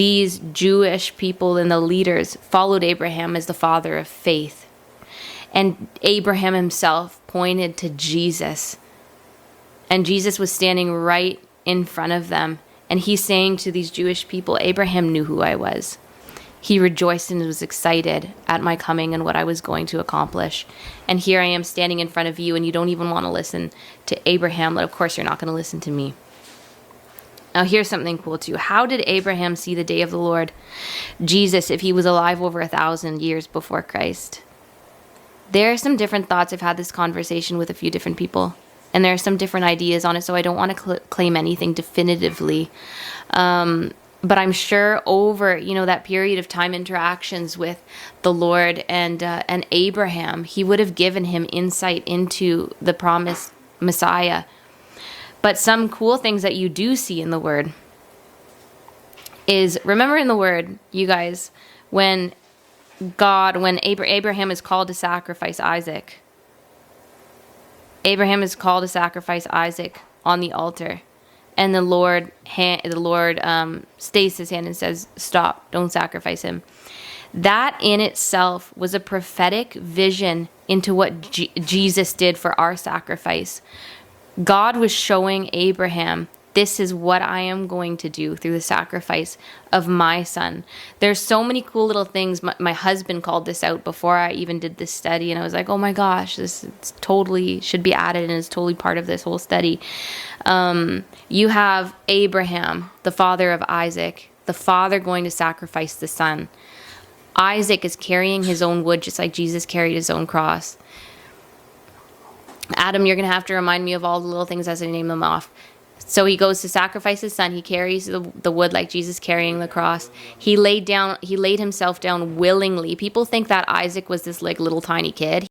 these Jewish people and the leaders followed Abraham as the father of faith. And Abraham himself pointed to Jesus. And Jesus was standing right in front of them. And he's saying to these Jewish people, Abraham knew who I was. He rejoiced and was excited at my coming and what I was going to accomplish. And here I am standing in front of you, and you don't even want to listen to Abraham. But of course, you're not going to listen to me. Now, here's something cool too. How did Abraham see the day of the Lord Jesus if he was alive over 1,000 years before Christ? There are some different thoughts. I've had this conversation with a few different people, and there are some different ideas on it, so I don't want to claim anything definitively. But I'm sure over, that period of time interactions with the Lord and Abraham, he would have given him insight into the promised Messiah. But some cool things that you do see in the Word is, remember in the Word, you guys, when Abraham is called to sacrifice Isaac, Abraham is called to sacrifice Isaac on the altar. And the Lord stays his hand and says, stop, don't sacrifice him. That in itself was a prophetic vision into what Jesus did for our sacrifice. God was showing Abraham, this is what I am going to do through the sacrifice of my son. There's so many cool little things. My husband called this out before I even did this study, and I was like, oh my gosh, this totally should be added and is totally part of this whole study. You have Abraham, the father of Isaac, the father going to sacrifice the son. Isaac is carrying his own wood just like Jesus carried his own cross. Adam, you're going to have to remind me of all the little things as I name them off. So he goes to sacrifice his son. He carries the wood like Jesus carrying the cross. He laid himself down willingly. People think that Isaac was this little tiny kid.